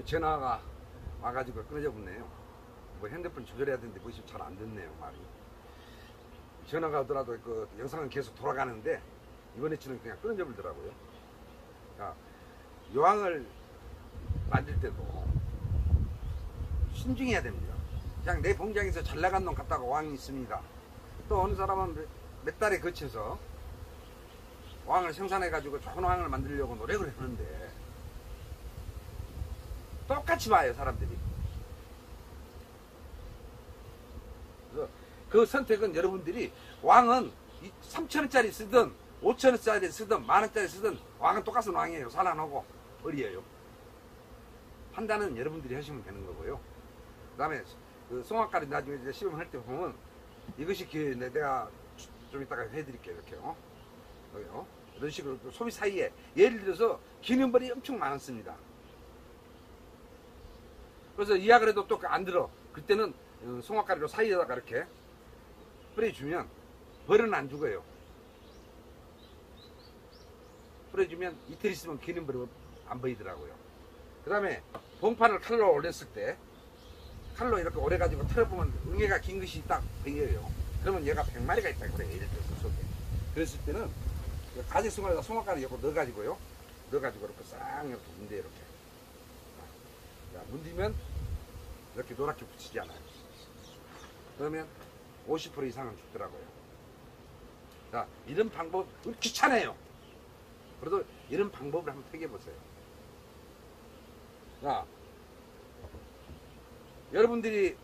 전화가 와가지고 끊어져 버네요. 뭐 핸드폰 조절해야 되는데 뭐시 잘 안 듣네요, 말이. 전화가 오더라도 그 영상은 계속 돌아가는데 이번에 치는 그냥 끊어져 버리더라고요. 그러니까 여왕을 만들 때도 신중해야 됩니다. 그냥 내 봉장에서 잘 나간 놈 갖다가 왕이 있습니다. 또 어느 사람은 몇 달에 거쳐서 왕을 생산해가지고 좋은 왕을 만들려고 노력을 하는데 똑같이 봐요, 사람들이. 그래서 그 선택은 여러분들이 왕은 3,000원짜리 쓰든 5,000원짜리 쓰든 10,000원짜리 쓰든 왕은 똑같은 왕이에요. 살아나고 어리예요. 판단은 여러분들이 하시면 되는 거고요. 그 다음에 그 송악가리 나중에 이제 시험할 때 보면 이것이 내가 좀 이따가 해드릴게요. 이렇게요. 여기요. 이런 식으로 소비 사이에 예를 들어서 기념벌이 엄청 많습니다. 그래서 이야기를 해도 또 안 들어. 그때는 송악가리로 사이에다가 이렇게 뿌려주면 벌은 안 죽어요. 뿌려주면 이틀 있으면 기념벌이 안 보이더라고요. 그 다음에 봉판을 칼로 올렸을 때 칼로 이렇게 오래가지고 털어보면 응애가 긴 것이 딱 보여요. 그러면 얘가 100마리가 있다 그래, 예를 들어서 속에. 그랬을 때는 가지승을에다 송악가리 옆으로 넣어가지고요. 넣어가지고 이렇게 싹 이렇게 문대 이렇게. 자, 문디면 이렇게 노랗게 붙이지 않아요. 그러면 50% 이상은 죽더라고요. 자, 이런 방법, 귀찮아요. 그래도 이런 방법을 한번 택해보세요. 자, 여러분들이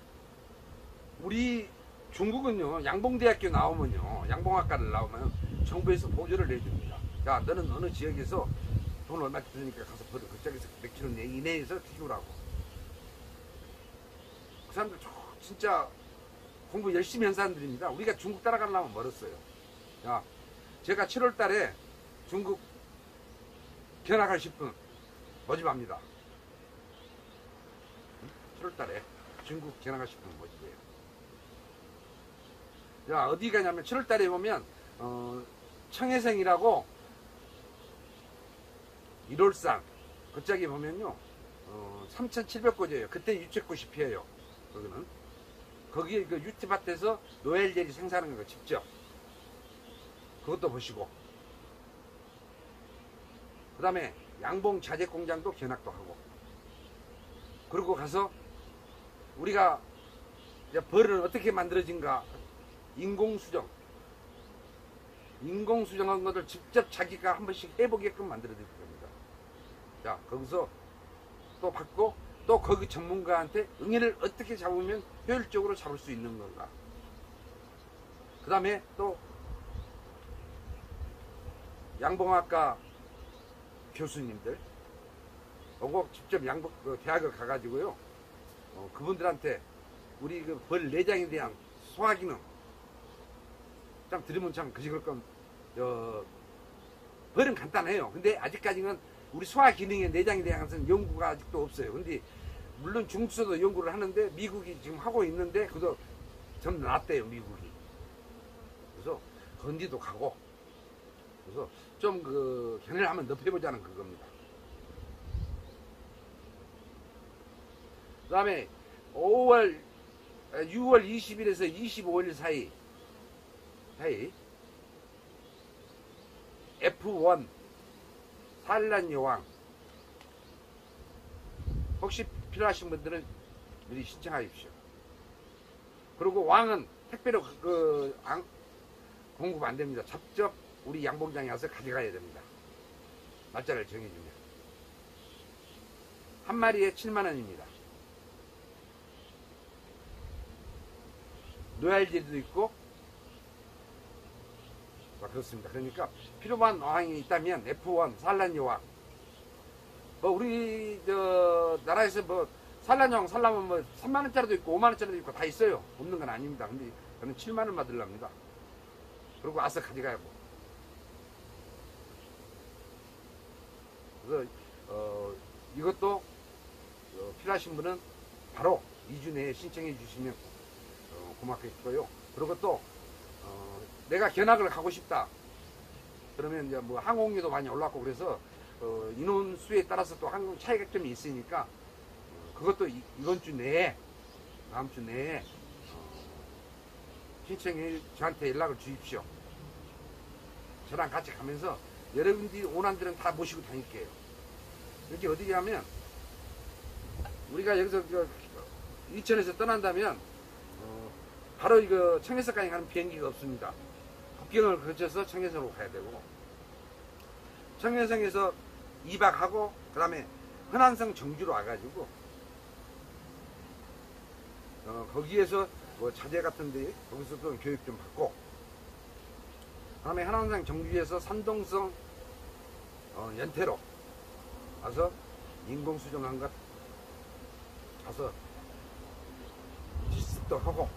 우리 중국은요, 양봉대학교 나오면요, 양봉학과를 나오면 정부에서 보조를 내줍니다. 야, 너는 어느 지역에서 돈 얼마 드니까 가서 벌어. 그쪽에서 몇 킬로 이내에서 키우라고. 그 사람들 진짜 공부 열심히 한 사람들입니다. 우리가 중국 따라가려면 멀었어요. 야, 제가 7월 달에 중국 견학하실 분 모집합니다. 7월 달에 중국 견학하실 분 모집해요. 야, 어디 가냐면 7월 달에 보면 청해생이라고 1월산 그쪽에 보면요 3,700고지예요. 그때 유채꽃이 피어요. 거기는 거기에 그 유채밭에서 노엘젤이 생산하는 거 직접 그것도 보시고, 그 다음에 양봉 자재 공장도 견학도 하고, 그리고 가서 우리가 벌은 어떻게 만들어진가 인공수정한 것을 직접 자기가 한 번씩 해보게끔 만들어 드릴 겁니다. 자, 거기서 또 받고 또 거기 전문가한테 응애를 어떻게 잡으면 효율적으로 잡을 수 있는 건가. 그 다음에 또 양봉학과 교수님들 오고 직접 대학을 가가지고요, 그분들한테 우리 그 벌 내장에 대한 소화기능 참 들으면 참 그지걸 건, 벌은 간단해요. 근데 아직까지는 우리 소화 기능의 내장에 대한 연구가 아직도 없어요. 근데 물론 중국에서도 연구를 하는데 미국이 지금 하고 있는데 그것도 좀 낫대요, 미국이. 그래서 건디도 가고, 그래서 좀 그 견해를 한번 넓혀보자는 그겁니다. 그 다음에 6월 20일에서 25일 사이 F1 산란 여왕 혹시 필요하신 분들은 미리 신청하십시오. 그리고 왕은 택배로 공급 안 됩니다. 직접 우리 양봉장에 와서 가져가야 됩니다. 날짜를 정해주면. 한 마리에 7만원입니다. 노얄제도 있고, 그렇습니다. 그러니까 필요한 어항이 있다면 F1 산란여왕, 우리 나라에서 산란여왕 살라면 3만원짜리도 있고 5만원짜리도 있고 다 있어요. 없는 건 아닙니다. 근데 저는 7만원 받으랍니다. 그리고 와서 가져가고. 그래서 이것도 필요하신 분은 바로 2주 내에 신청해 주시면 고맙겠고요. 그리고 또 내가 견학을 가고 싶다 그러면 이제 뭐 항공료도 많이 올랐고 그래서 인원수에 따라서 또 항공 차이점이 있으니까 그것도 이번 주 내에, 다음 주 내에 신청해 저한테 연락을 주십시오. 저랑 같이 가면서 여러분들이 원하는 데는 다 모시고 다닐게요. 이렇게 어디냐면 우리가 여기서 이천에서 떠난다면 바로 이거 청해서까지 가는 비행기가 없습니다. 국경을 거쳐서 청해성으로 가야 되고, 청해성에서 2박하고 그 다음에 흔안성 정주로 와가지고 거기에서 뭐 자재 같은데 거기서도 교육 좀 받고, 그 다음에 흔안성 정주에서 산동성 연태로 가서 인공수정한 것 가서 실습도 하고,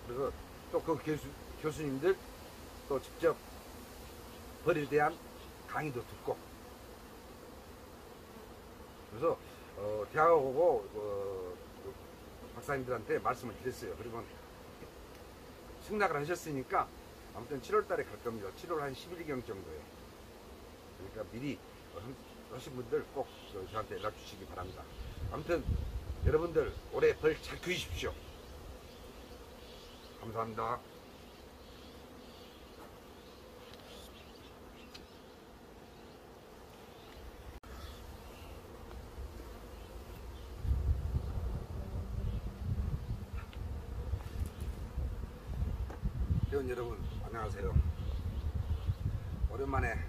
그리고 또 그 교수님들 또 직접 벌에 대한 강의도 듣고, 그래서 대학 오고 박사님들한테 말씀을 드렸어요. 그리고 승낙을 하셨으니까 아무튼 7월 달에 갈 겁니다. 7월 한 10일경 정도에. 그러니까 미리 하신 분들 꼭 저한테 연락 주시기 바랍니다. 아무튼 여러분들 올해 벌 잘 그이십시오. 감사합니다. 회원 여러분 안녕하세요. 오랜만에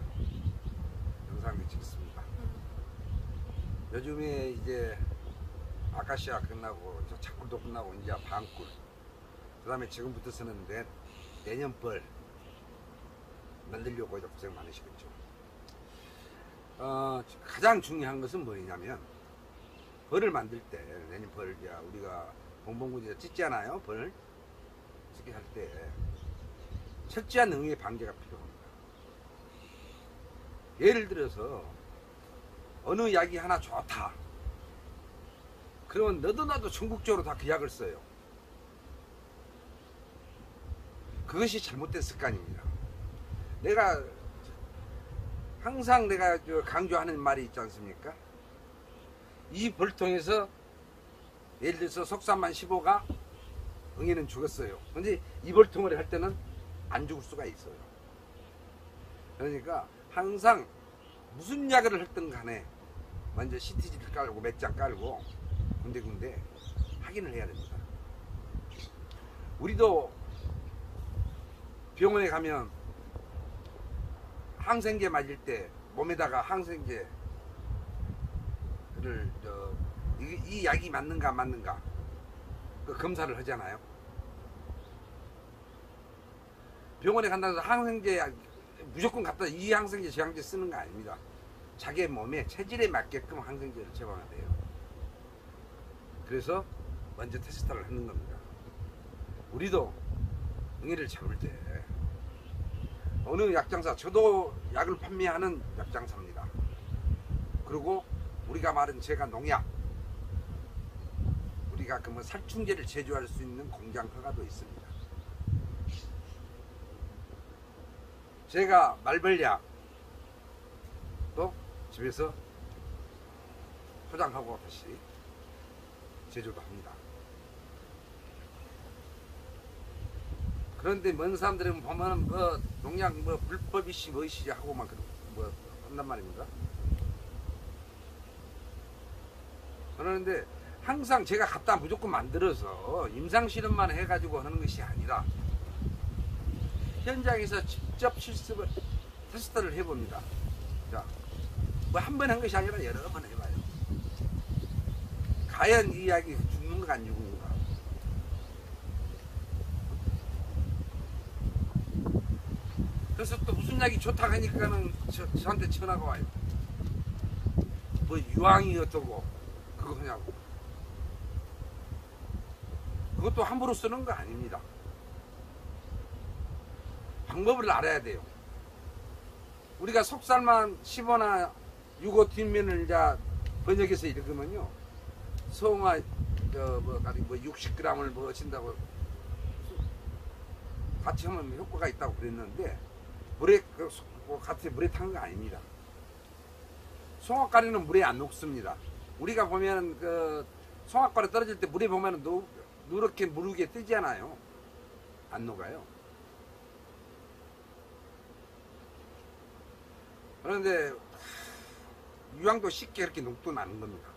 영상을 찍습니다. 요즘에 이제 아카시아 끝나고 저 착꿀도 끝나고 이제 방꿀, 그 다음에 지금부터서는 내년 벌 만들려고 고생 많으시겠죠. 가장 중요한 것은 뭐냐면 벌을 만들 때, 내년 벌 우리가 봉봉구지에 찢잖아요. 벌 찢게 할 때 철저한 응의 관계가 필요합니다. 예를 들어서 어느 약이 하나 좋다 그러면 너도 나도 전국적으로 다 그 약을 써요. 그것이 잘못된 습관입니다. 내가 항상 강조하는 말이 있지 않습니까? 이 벌통에서 예를 들어서 속산만 15가 응애는 죽었어요. 근데 이 벌통을 할 때는 안 죽을 수가 있어요. 그러니까 항상 무슨 약을 했든 간에 먼저 CTG를 깔고 몇 장 깔고 군데군데 확인을 해야 됩니다. 우리도 병원에 가면 항생제 맞을 때 몸에다가 항생제를 이 약이 맞는가 안 맞는가 그 검사를 하잖아요. 병원에 간다고 해서 항생제 무조건 갖다 이 항생제 저 항생제 쓰는 거 아닙니다. 자기 몸에 체질에 맞게끔 항생제를 처방해야 돼요. 그래서 먼저 테스트를 하는 겁니다. 우리도 응애를 잡을 때 어느 약장사, 저도 약을 판매하는 약장사입니다. 그리고 우리가 말한 제가 농약, 우리가 그 살충제를 제조할 수 있는 공장 허가도 있습니다. 제가 말벌약 또 집에서 포장하고 다시 제조도 합니다. 그런데 먼 사람들은 보면 농약 불법이시 뭐이시 하고만 한단 말입니다. 그러는데 항상 제가 갖다 무조건 만들어서 임상실험만 해가지고 하는 것이 아니라 현장에서 직접 실습을 테스트를 해봅니다. 자, 뭐 한 번 한 것이 아니라 여러 번 해봐요. 과연 이 약이 죽는 거 안 죽는 가. 그래서 또 무슨 약이 좋다고 하니까는 저한테 전화가 와요. 뭐 유황이 어쩌고 그거 하냐고. 그것도 함부로 쓰는 거 아닙니다. 방법을 알아야 돼요. 우리가 속살만 15나 6호 뒷면을 이제 번역해서 읽으면요, 송화 60g을 뭐 친다고 같이 하면 효과가 있다고 그랬는데 물에 같이 물에 탄 거 아닙니다. 송화가루는 물에 안 녹습니다. 우리가 보면 그 송악과로 떨어질 때 물에 보면 누렇게 무르게 뜨지 않아요. 안 녹아요. 그런데 유황도 쉽게 그렇게 녹도 않는 겁니다.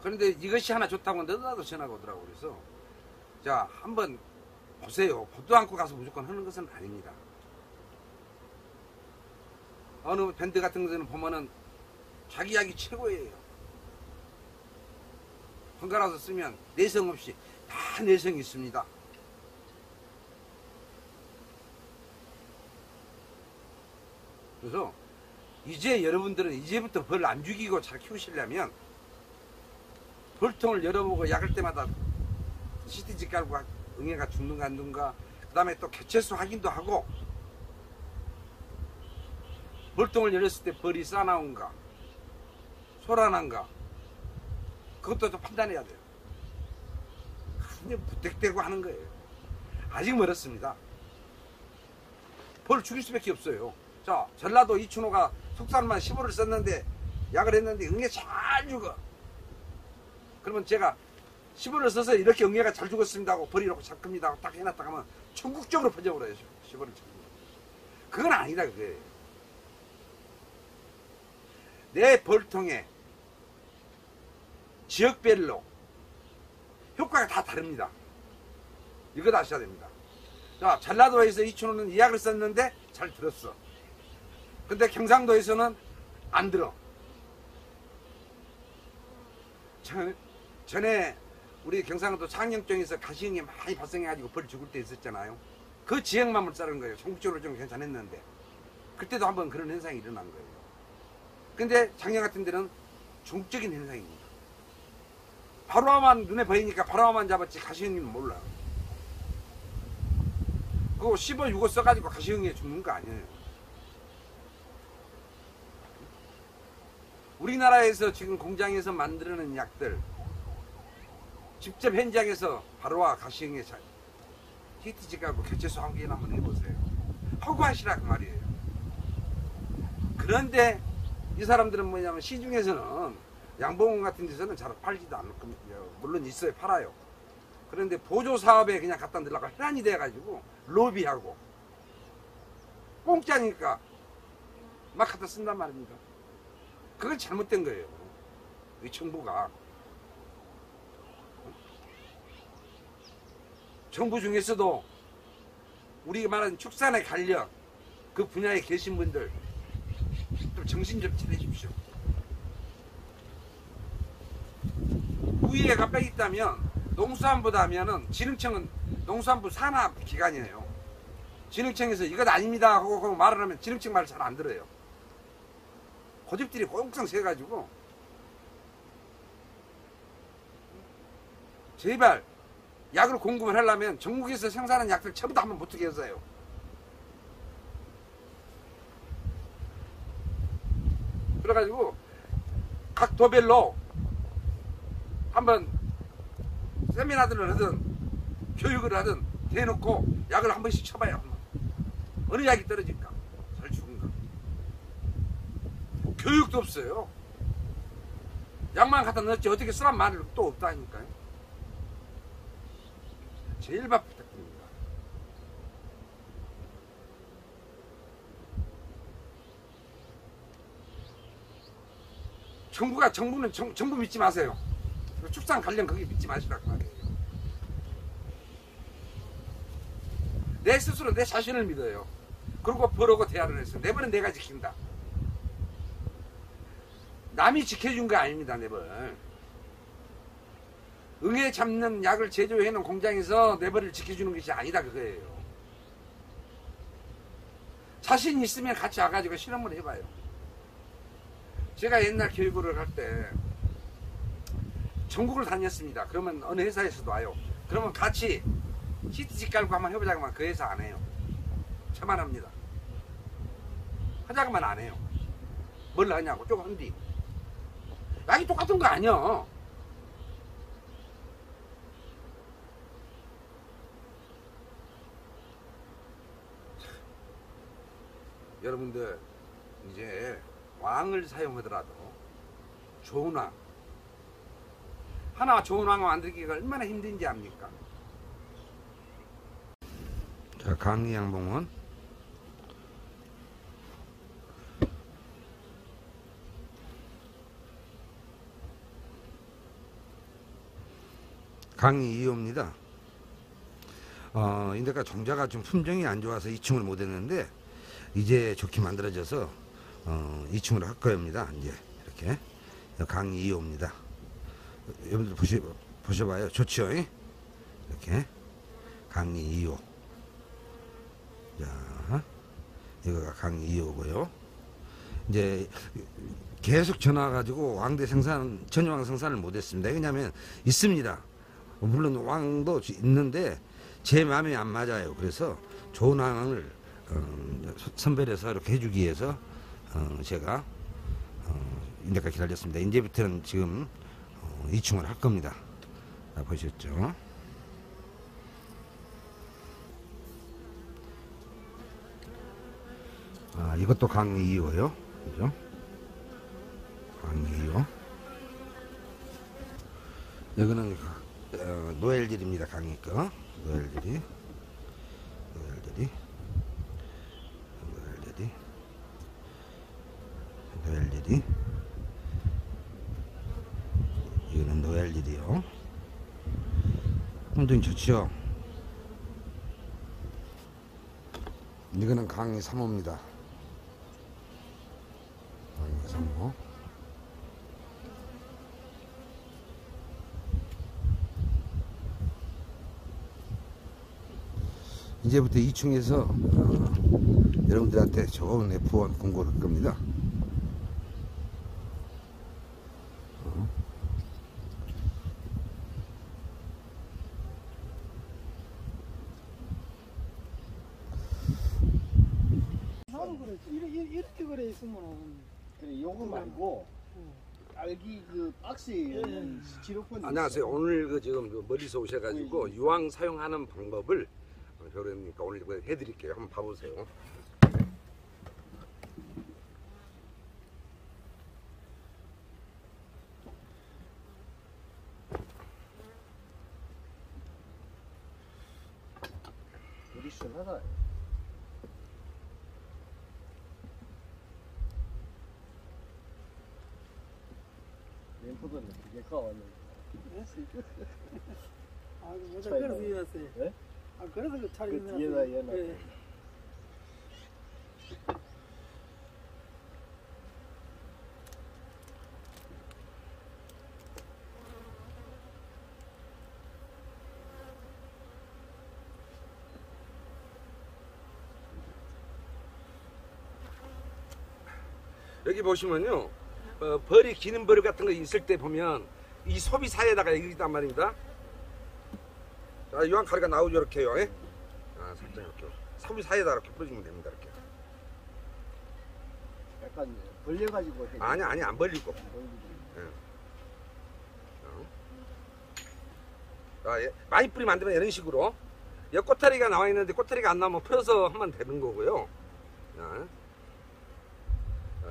그런데 이것이 하나 좋다고 너도나도 전화가 오더라고. 그래서 자 한번 보세요. 보도 않고 가서 무조건 하는 것은 아닙니다. 어느 밴드 같은 것에는 보면은 자기 약이 최고예요. 번갈아서 쓰면 내성 없이 다 내성이 있습니다. 그래서 이제 여러분들은 이제부터 벌 안 죽이고 잘 키우시려면 벌통을 열어보고 약을 때마다 CTG 깔고 응애가 죽는가 안 죽는가, 그 다음에 또 개체수 확인도 하고, 벌통을 열었을 때 벌이 싸나온가 소란한가 그것도 좀 판단해야 돼요. 근데 부택대고 하는 거예요. 아직 멀었습니다. 벌 죽일 수밖에 없어요. 자, 전라도 이춘호가 속살만 15를 썼는데 약을 했는데 응애 잘 죽어. 그러면 제가 15를 써서 이렇게 응애가 잘 죽었습니다 하고 벌이 이렇게 잘 큽니다 하고 딱 해놨다 하면 전국적으로 퍼져버려요. 15를 잘 죽어. 그건 아니다 그거예요. 내 벌통에 지역별로 효과가 다 다릅니다. 이거 다 아셔야 됩니다. 자, 전라도에서 이춘호는 이 약을 썼는데 잘 들었어. 근데 경상도에서는 안 들어. 전에 우리 경상도 창녕쪽에서 가시형이 많이 발생해가지고 벌 죽을 때 있었잖아요. 그 지역만을 자른 거예요. 전국적으로 좀 괜찮았는데 그때도 한번 그런 현상이 일어난 거예요. 근데 작년 같은 데는 중적인 현상입니다. 바로만 눈에 보이니까 바로만 잡았지 가시형이는 몰라. 그거 15, 6호 써가지고 가시형이 죽는 거 아니에요. 우리나라에서 지금 공장에서 만드는 약들 직접 현장에서 바로와 가시형에 히트지 가고 개체수 한개나 한번 해보세요. 하고 하시라 그 말이에요. 그런데 이 사람들은 뭐냐면 시중에서는 양봉원 같은 데서는 잘 팔지도 않을 겁니다. 물론 있어요. 팔아요. 그런데 보조사업에 그냥 갖다 넣으려고 해란이 돼가지고 로비하고 공짜니까 막 갖다 쓴단 말입니다. 그건 잘못된 거예요. 이 정부가. 정부 중에서도 우리가 말하는 축산의 관련 그 분야에 계신 분들 좀 정신 좀 차려주십시오. 우위에 가까이 있다면 농수산부다 하면은 진흥청은 농수산부 산하 기관이에요. 진흥청에서 이것 아닙니다 하고 말을 하면 진흥청 말을 잘 안 들어요. 고집들이 꽁꽁 세가지고 제발 약을 공급을 하려면 전국에서 생산하는 약들 전부 다 한번 못하게 해서요. 그래가지고 각 도별로 한번 세미나들을 하든 교육을 하든 대놓고 약을 한 번씩 쳐봐요. 한번. 어느 약이 떨어질까? 잘 죽은가? 교육도 없어요. 약만 갖다 넣었지 어떻게 쓰란 말이 또 없다니까요. 제일 밥 부탁드립니다. 정부는 정부 믿지 마세요. 축산 관련 거기 믿지 마시라고 말이에요. 내 스스로 내 자신을 믿어요. 그리고 벌하고 대화를 했어요. 내 벌은 내가 지킨다. 남이 지켜준 거 아닙니다. 내 벌. 응애 잡는 약을 제조해놓은 공장에서 내 벌을 지켜주는 것이 아니다 그거예요. 자신 있으면 같이 와가지고 실험을 해봐요. 제가 옛날 교육을 할 때 전국을 다녔습니다. 그러면 어느 회사에서도 와요. 그러면 같이 CTG 깔고 한번 해보자고 하면 그 회사 안 해요. 저만 합니다. 하자고만 안 해요. 뭘 하냐고 조금 한뒤 약이 똑같은 거 아니야. 여러분들 이제 왕을 사용하더라도 좋은 왕, 하나 좋은 왕을 만들기가 얼마나 힘든지 압니까? 자, 강리양봉은 강의 2호입니다. 인데가 종자가 좀 품종이 안 좋아서 2층을 못 했는데 이제 좋게 만들어져서 2층으로 할 거입니다. 이제 이렇게 강의 2호입니다. 여러분들 보셔봐요. 좋죠? 이렇게 강의 2호. 자, 이거가 강의 2호고요. 이제 계속 전화 가지고 왕대 생산, 전유왕 생산을 못했습니다. 왜냐하면 있습니다. 물론 왕도 있는데 제 마음에 안 맞아요. 그래서 좋은 왕을 선별해서 이렇게 해주기 위해서 제가 이제까지 기다렸습니다. 이제부터는 지금 2층을 할 겁니다. 자, 보셨죠? 이것도 강의 2호요. 그죠? 강의 2호. 이거는 노엘질입니다. 강의 거. 노엘질이. 이거는 노엘질이요. 엄청 좋죠. 이거는 강의 3호입니다. 강의 3호. 이제부터 2층에서 여러분들한테 좋은 F1 공고를 할 겁니다. 이렇게 그래 있으면은 그래 요거 말고 딸기 그 박스에 있는 지로권. 안녕하세요. 오늘 지금 멀리서 오셔가지고 유황 사용하는 방법을 그러니까 오늘 해드릴게요. 한번 봐보세요. 우리 시원하다. 램프도 되게 가왔네. 아, 모자 그래서 이랬어요. 네? 아, 그래서 그 차리 그 뒤에다 얘나. 여기 보시면요, 벌이 기는 벌 같은 거 있을 때 보면 이 소비 사이에다가 이거 있단 말입니다. 자, 유황 가루가 나오죠, 이렇게요. 살짝 이렇게 소비 사이에다 이렇게 뿌려주면 됩니다. 이렇게. 약간 벌려가지고 해. 아니 안 벌리고. 많이 뿌리면 안 되면 이런 식으로. 여기 꼬타리가 나와 있는데 꼬타리가 안 나오면 풀어서 하면 되는 거고요. 자,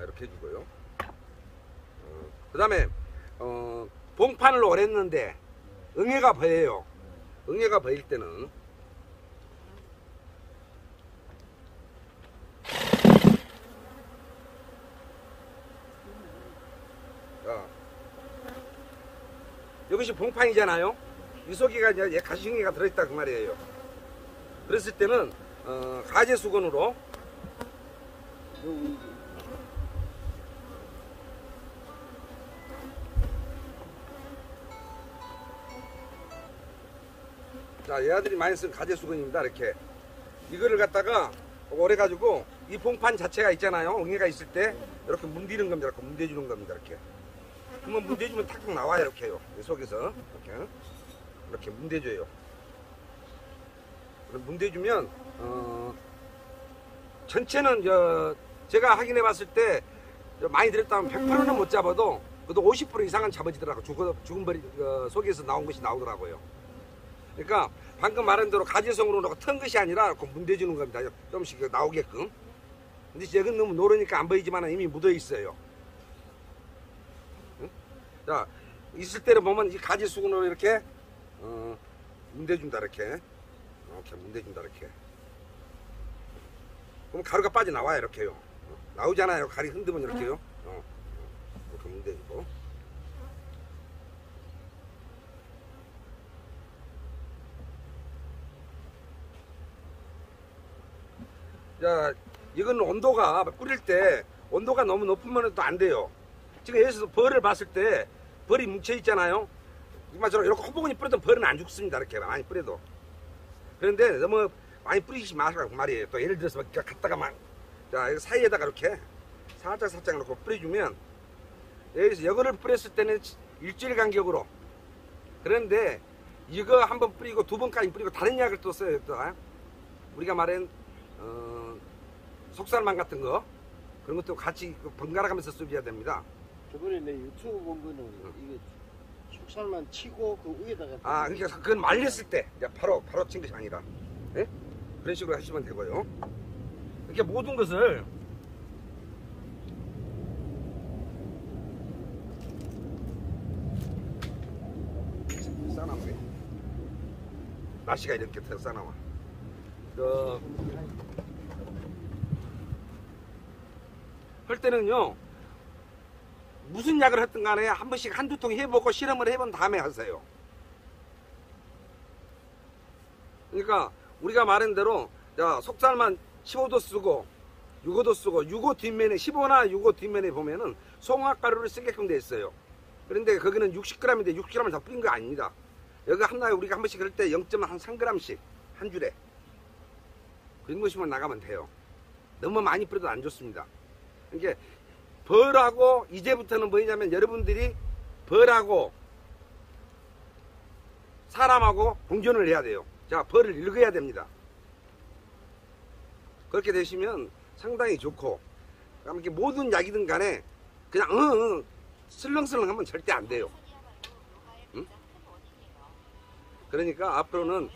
이렇게 해주고요. 그 다음에 봉판을 오랬는데 응애가 보여요. 응애가 보일 때는 이것이 봉판이잖아요. 이 속에가 이제 가시응애가 들어있다 그 말이에요. 그랬을 때는 가재 수건으로 자, 얘들이 많이 쓴 가재 수건입니다. 이렇게 이거를 갖다가 오래 가지고 이 봉판 자체가 있잖아요. 응애가 있을 때 이렇게 문대는 겁니다. 이렇게 문대주는 겁니다. 이렇게 그러면 문대주면 탁탁 나와요. 이렇게요. 이 속에서 이렇게 문대줘요. 문대주면 전체는 제가 확인해 봤을 때 많이 들었다면 100%는 못 잡아도 그래도 50% 이상은 잡아지더라고요. 죽은 벌이 속에서 나온 것이 나오더라고요. 그러니까 방금 말한 대로 가지성으로 넣고 튼 것이 아니라 문대주는 겁니다. 조금씩 나오게끔. 근데 여긴 너무 노르니까 안 보이지만 이미 묻어 있어요. 응? 자, 있을 때를 보면 이 가지 수건으로 이렇게 문대준다 이렇게 문대준다 이렇게. 그럼 가루가 빠져나와요 이렇게요. 나오잖아요. 가리 흔들면 이렇게요. 이렇게 문대주고. 자, 이건 온도가 뿌릴 때 온도가 너무 높으면 또 안 돼요. 지금 여기서 벌을 봤을 때 벌이 뭉쳐 있잖아요. 이마저로 이렇게 호봉이 뿌려도 벌은 안 죽습니다. 이렇게 많이 뿌려도. 그런데 너무 많이 뿌리지 마시라고 말이에요. 또 예를 들어서 갖다가 막, 자, 여기 사이에다가 이렇게 살짝 놓고 뿌려주면, 여기서 이거를 뿌렸을 때는 일주일 간격으로. 그런데 이거 한 번 뿌리고 두 번까지 뿌리고 다른 약을 또 써요. 또 우리가 말한 속살만 같은 거 그런 것도 같이 번갈아 가면서 써줘야 됩니다. 저번에 내 유튜브 본 거는 이게 속살만 치고 그 위에다가 그러니까 그건 말렸을 때 이제 바로 친 것이 아니라, 예? 그런 식으로 하시면 되고요. 이렇게 모든 것을 싸나와. 날씨가 이렇게 싸나와. 할 때는요, 무슨 약을 했든 간에 한 번씩 한두 통 해보고 실험을 해본 다음에 하세요. 그러니까 우리가 말한 대로, 자, 속살만 15도 쓰고 6호도 쓰고 6호 뒷면에 15나 6호 뒷면에 보면은 송화가루를 쓰게끔 돼 있어요. 그런데 거기는 60g인데 60g을 다 뿌린 거 아닙니다. 여기 한날 우리가 한 번씩 할 때 0.3g씩 한 줄에 그 정도씩만 나가면 돼요. 너무 많이 뿌려도 안 좋습니다. 그러니까 벌하고 이제부터는 뭐냐면 여러분들이 벌하고 사람하고 공존을 해야 돼요. 자, 벌을 읽어야 됩니다. 그렇게 되시면 상당히 좋고, 이렇게 모든 약이든 간에 그냥 슬렁슬렁 하면 절대 안 돼요. 응? 그러니까 앞으로는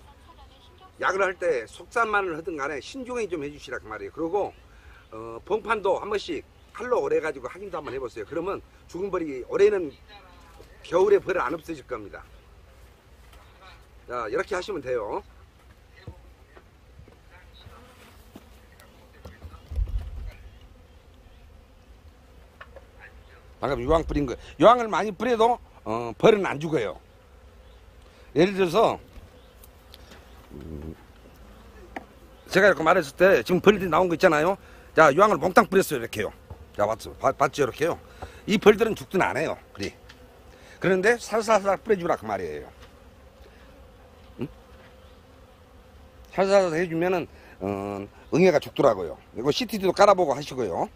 약을 할 때 속살만을 하든 간에 신중히 좀 해주시라 그 말이에요. 그리고 봉판도 한 번씩 칼로 오래 가지고 확인도 한번 해보세요. 그러면 죽은 벌이 올해는 겨울에 벌을 안 없어질 겁니다. 자, 이렇게 하시면 돼요. 방금 유황 뿌린 거, 유황을 많이 뿌려도 벌은 안 죽어요. 예를 들어서 제가 이렇게 말했을 때 지금 벌들이 나온 거 있잖아요. 자, 유황을 몽땅 뿌렸어요. 이렇게요. 자, 봤죠? 이렇게요. 이 벌들은 죽든 안 해요. 그래. 그런데 살살살 뿌려주라 그 말이에요. 응? 살살살 해주면은 응애가 죽더라고요. 이거 CT도 깔아보고 하시고요.